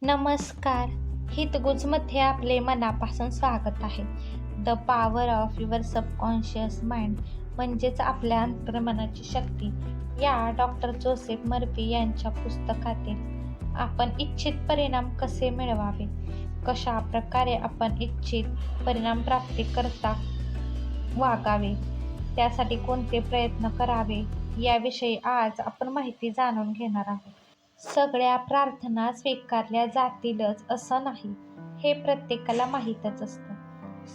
नमस्कार. हितगुजमध्ये आपले मनापासून स्वागत आहे. The power of your subconscious mind म्हणजेच आपल्या अंतर्मनाची शक्ती या डॉक्टर जोसेफ मर्फी यांच्या पुस्तकातील आपण इच्छित परिणाम कसे मिळवावे, कशा प्रकारे आपण इच्छित परिणाम प्राप्ती करता वागावे, त्यासाठी कोणते प्रयत्न करावे याविषयी आज आपण माहिती जाणून घेणार आहोत. सगळ्या प्रार्थना स्वीकारल्या जातीलच असं नाही, हे प्रत्येकाला माहीतच असतं.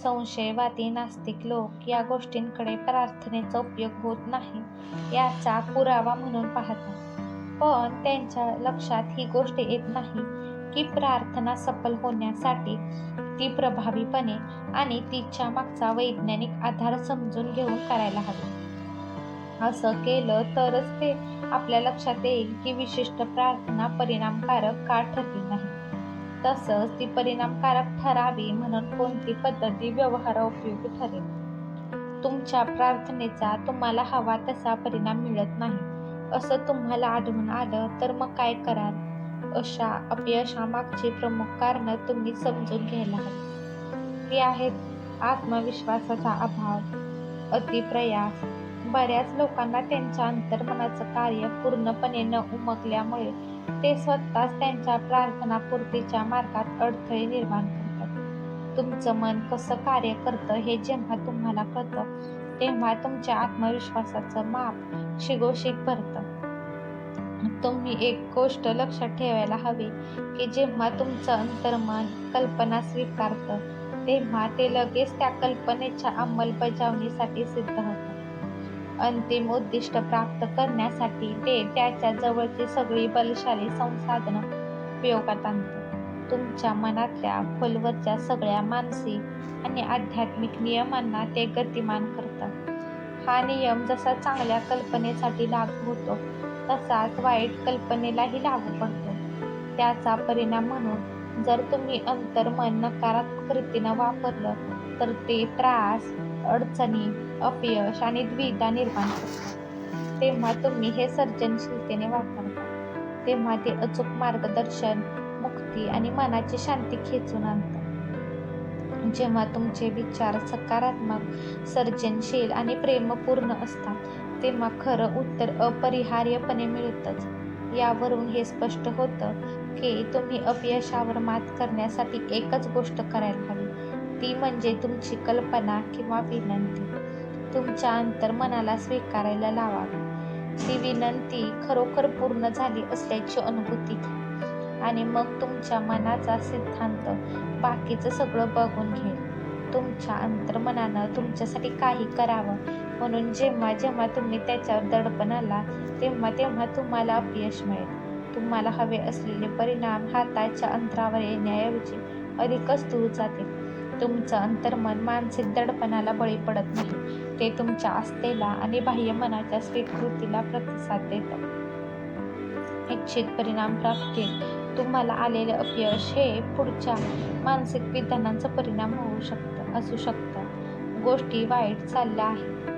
संशयवादी नास्तिक लोक या गोष्टींकडे प्रार्थनेचा उपयोग होत नाही याचा पुरावा म्हणून पाहतात. पण त्यांच्या लक्षात ही गोष्ट येत नाही की प्रार्थना सफल होण्यासाठी ती प्रभावीपणे आणि तिच्या मागचा वैज्ञानिक आधार समजून घेऊन करायला हवी. असं केलं तरच ते आपल्या लक्षात येईल की विशिष्ट प्रार्थना परिणामकारक का ठरली नाही. तसंच ती परिणामकारक ठरावी म्हणून कोणती पद्धती व्यवहारोपयोगी ठरेल. तुमच्या प्रार्थनेचा तुम्हाला हवा तसा परिणाम मिळत नाही असं तुम्हाला आढळून आलं तर मग काय कराल? अशा अपयशामागची प्रमुख कारणं तुम्ही समजून घ्यायला हवी. ती आहेत आत्मविश्वासाचा अभाव, अतिप्रयास. बऱ्याच लोकांना त्यांच्या अंतर्मनाचं कार्य पूर्णपणे न उमगल्यामुळे ते स्वतःच त्यांच्या प्रार्थनापूर्तीच्या मार्गात अडथळे निर्माण करतात. तुमचं मन कसं कार्य करतं हे जेव्हा तुम्हाला कळतं तेव्हा तुमच्या आत्मविश्वासाचं माप शिगोशिक भरतं. तुम्ही एक गोष्ट लक्षात ठेवायला हवी की जेव्हा तुमचं अंतर्मन कल्पना स्वीकारतं तेव्हा ते लगेच त्या कल्पनेच्या अंमलबजावणीसाठी सिद्ध होतं. अंतिम उद्दिष्ट प्राप्त करण्यासाठी ते त्याच्या जवळची सगळी बलशाली संसाधनं उपयोगात आणतं. तुमच्या मनातल्या खोलवरच्या सगळ्या मानसिक आणि आध्यात्मिक नियमांना ते गतिमान करतं. हा नियम जसा चांगल्या कल्पनेसाठी लागू होतो तसाच वाईट कल्पनेलाही लागू पडतो. त्याचा परिणाम म्हणून जर तुम्ही अंतर्मन नकारात्मक रीतीनं वापरलं तर ते त्रास, अडचणी, अपयश आणि द्विधा निर्माण करतात. तेव्हा तुम्ही हे सर्जनशीलतेने वापरता तेव्हा ते अचूक मार्गदर्शन, मुक्ती आणि मनाची शांती खेचून आणतं. जेव्हा तुमचे विचार सकारात्मक, सर्जनशील आणि प्रेमपूर्ण असतात तेव्हा खरं उत्तर अपरिहार्यपणे मिळतंच. यावरून हे स्पष्ट होतं की तुम्ही अपयशावर मात करण्यासाठी एकच गोष्ट करायला हवी, ती म्हणजे तुमची कल्पना किंवा विनंती तुमच्या अंतर्मनाला स्वीकारायला लावावी. ती विनंती खरोखर पूर्ण झाली असल्याची अनुभूती घ्या आणि मग तुमच्या मनाचा सिद्धांत बाकीचं सगळं बघून घेईल. तुमच्या अंतर्मनानं तुमच्यासाठी काही करावं म्हणून जेव्हा जेव्हा तुम्ही त्याच्यावर दडपण आला तेव्हा तेव्हा तुम्हाला अपयश मिळेल. तुम्हाला हवे असलेले परिणाम हाताच्या अंतरावर येण्याऐवजी अधिकच दूर जातील. तुमचं अंतर्मन मानसिक दडपणाला बळी पडत नाही, ते तुमच्या आस्थेला आणि बाह्य मनाच्या स्वीकृतीला प्रतिसाद देतं. इच्छित परिणाम प्राप्तीत तुम्हाला आलेले अपयश हे पुढच्या मानसिक विधानांचा परिणाम असू शकतं. गोष्टी वाईट चालल्या आहेत,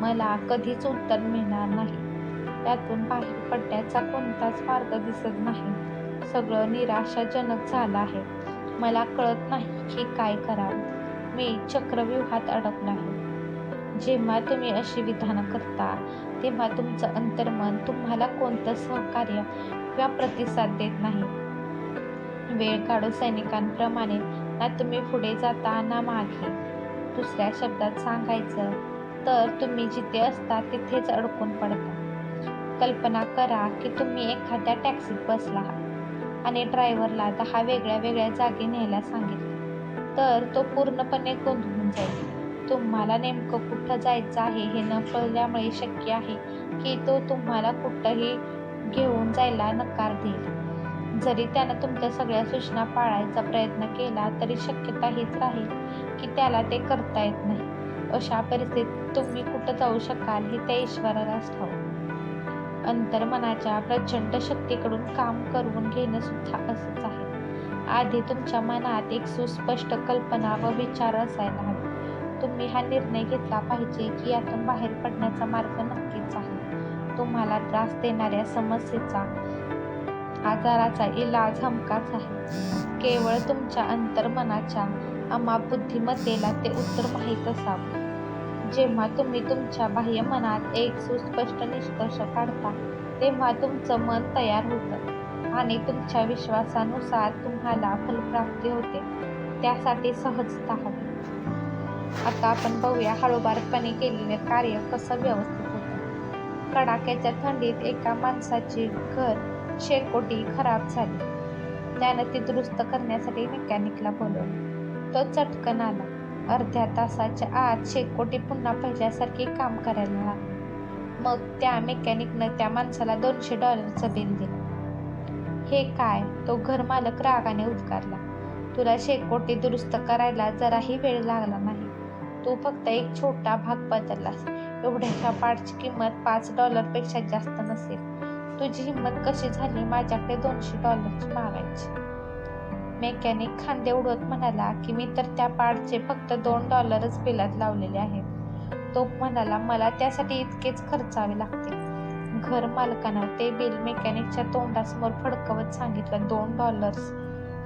मला कधीच उत्तर मिळणार नाही, त्यातून बाहेर पडण्याचा कोणताच मार्ग दिसत नाही, सगळं निराशाजनक झालं आहे, मला कळत नाही की काय करावं, मी चक्रव्यूहात अडकलो आहे. जेव्हा तुम्ही अशी विधानं करता तेव्हा तुमचं अंतर्मन तुम्हाला कोणतं सहकार्य किंवा प्रतिसाद देत नाही. वेळ काढू सैनिकांप्रमाणे ना तुम्ही पुढे जाता ना मागे. दुसऱ्या शब्दात सांगायचं तर तुम्ही जिथे असता तिथेच अडकून पडता. कल्पना करा की तुम्ही एखाद्या टॅक्सीत बसला आहात आणि ड्रायव्हरला 10 वेगळ्या वेगळ्या जागी न्यायला सांगितलं तर तो पूर्णपणे गोंधळून जाईल. तुम्हाला नेमकं कुठं जायचं आहे हे न कळल्यामुळे शक्य आहे की तो तुम्हाला कुठंही घेऊन जायला नकार देईल. जरी त्यानं तुमच्या सगळ्या सूचना पाळायचा प्रयत्न केला तरी शक्यता हीच राहील की त्याला ते करता येत नाही. अशा परिस्थितीत तुम्ही कुठं जाऊ शकाल हे त्या ईश्वरालाच ठाऊक. अंतर्मनाच्या प्रचंड शक्तीकडून काम करून घेणं सुद्धा असंच आहे. आधी तुमच्या मनात एक सुस्पष्ट कल्पना व विचार असायला हवे. तुम्ही हा निर्णय घेतला पाहिजे की यातून बाहेर पडण्याचा मार्ग नक्कीच आहे. तुम्हाला त्रास देणाऱ्या समस्येचा आजाराचा इलाज हमखास आहे. केवळ तुमच्या अंतर्मनाच्या अमाप बुद्धिमत्तेला ते उत्तर माहीत असावं. जेव्हा तुम्ही तुमच्या बाह्य मनात एक सुस्पष्ट निष्कर्ष काढता, तेव्हा तुमचं मन तयार होतं आणि तुमच्या विश्वासानुसार तुम्हाला फलप्राप्ती होते. त्यासाठी सहजता हवी. आता आपण बघूया हळूवारपणे केलेले कार्य कसं व्यवस्थित होतं. कडाक्याच्या थंडीत एका माणसाची घर शेकोटी खराब झाली. त्यानं ती दुरुस्त करण्यासाठी मेकॅनिकला बोलवलं. तो चटकन आला. अर्ध्या तासाच्या आत शेकोटी पुन्हा पहिल्यासारखी काम करायला लागली. मग त्या मेकॅनिकनं त्या माणसाला $200 बिल दिलं. हे काय? तो घरमालक रागाने उद्गारला. तुला शेकोटी दुरुस्त करायला जराही वेळ लागला नाही. तू फक्त एक छोटा भाग बदललास. एवढ्याशा पार्टची किंमत $5 पेक्षा जास्त नसेल. तुझी हिंमत कशी झाली माझ्याकडे $200 मागायची? मेकॅनिक खांदे उडवत म्हणाला की मी तर त्या पार्टचे फक्त $2 बिलात लावलेले आहेत. तो म्हणाला, मला त्यासाठी इतकेच खर्चावे लागते. घर मालकानं ते बिल मेकॅनिकच्या तोंडासमोर फडकवत सांगितलं, $2.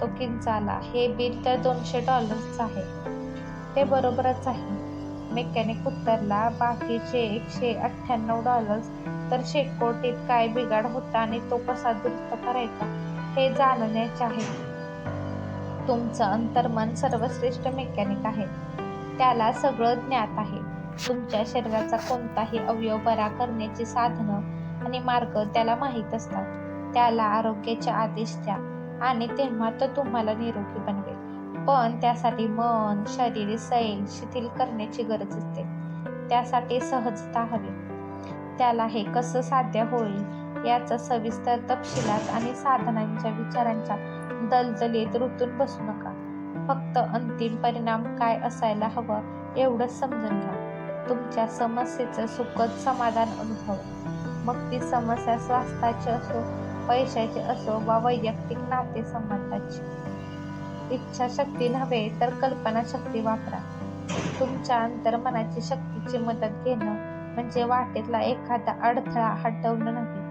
तो किंचाळला, हे बिल तर $200 आहे. ते बरोबरच आहे. मेकॅनिक उत्तरला, बाकीचे $198 तर शेकोटीत काय बिघाड होता आणि तो कसा दुरुस्त करायचा हे जाणण्याचे आहे. तुमचं अंतर्मन सर्वश्रेष्ठ मेकॅनिक आहे. त्याला सगळं ज्ञात आहे. तुमच्या शरीराचा कोणताही अवयव बरा करण्याची साधनं आणि मार्ग त्याला माहीत असतात. त्याला आरोग्याचे आदेश द्या आणि तेव्हा तो तुम्हाला निरोगी बनवेल. पण त्यासाठी मन, शरीर, सैल शिथिल करण्याची गरज असते. त्यासाठी सहजता हवी. त्याला हे कसं साध्य होईल याचा सविस्तर तपशिलात आणि साधनांच्या विचारांच्या दलदलीत रुतून बसू नका. फक्त अंतिम परिणाम काय असायला हवं एवढंच समजून घ्या. तुमच्या समस्येचं सुखद समाधान अनुभवा. मग ती समस्या स्वास्थ्याची असो, पैशाची असो वा वैयक्तिक नातेसंबंधाची. इच्छाशक्ती नव्हे तर कल्पनाशक्ती वापरा. तुमच्या अंतर्मनाची शक्तीची मदत घेणं म्हणजे वाटेतला एखादा अडथळा हटवणं नाही.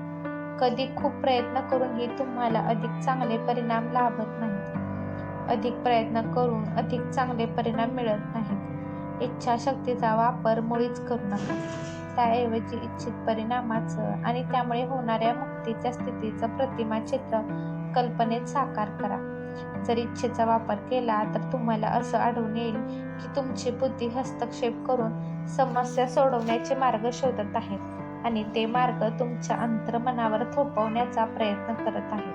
कधी खूप प्रयत्न करूनही तुम्हाला अधिक चांगले परिणाम लाभत नाहीत. अधिक प्रयत्न करून अधिक चांगले परिणाम मिळत नाहीत. इच्छाशक्तीचा वापर मुळीच करू नका. त्याऐवजी इच्छित परिणामाचं आणि त्यामुळे होणाऱ्या मुक्तीच्या स्थितीचं प्रतिमा चित्र कल्पनेत साकार करा. जर इच्छेचा वापर केला तर तुम्हाला असं आढळून येईल की तुमची बुद्धी हस्तक्षेप करून समस्या सोडवण्याचे मार्ग शोधत आहे आणि ते मार्ग तुमच्या अंतर्मनावर थोपवण्याचा प्रयत्न करत आहे.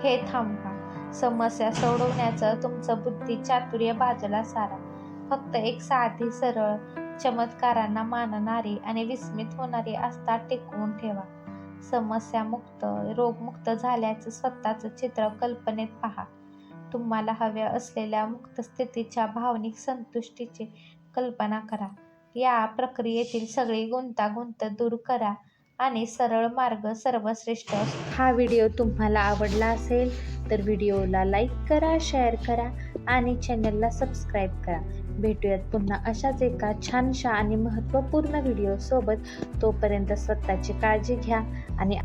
हे थांबवा. समस्या सोडवण्याचं तुमचं बुद्धी चातुर्य बाजूला सारा. फक्त एक साधी, सरळ, चमत्कारांना मानणारी आणि विस्मित होणारी आस्था टिकवून ठेवा. समस्यामुक्त, रोगमुक्त झाल्याचं स्वतःचं चित्र कल्पनेत पहा. तुम्हाला हव्या असलेल्या मुक्त स्थितीच्या भावनिक संतुष्टीची कल्पना करा. या प्रक्रियेतील सगळी गुंतागुंत दूर करा आणि सरळ मार्ग सर्वश्रेष्ठ असतो. हा व्हिडिओ तुम्हाला आवडला असेल तर व्हिडिओला लाईक करा, शेअर करा आणि चॅनलला सबस्क्राईब करा. भेटूयात पुन्हा अशाच एका छानशा आणि महत्त्वपूर्ण व्हिडिओसोबत. तोपर्यंत स्वतःची काळजी घ्या आणि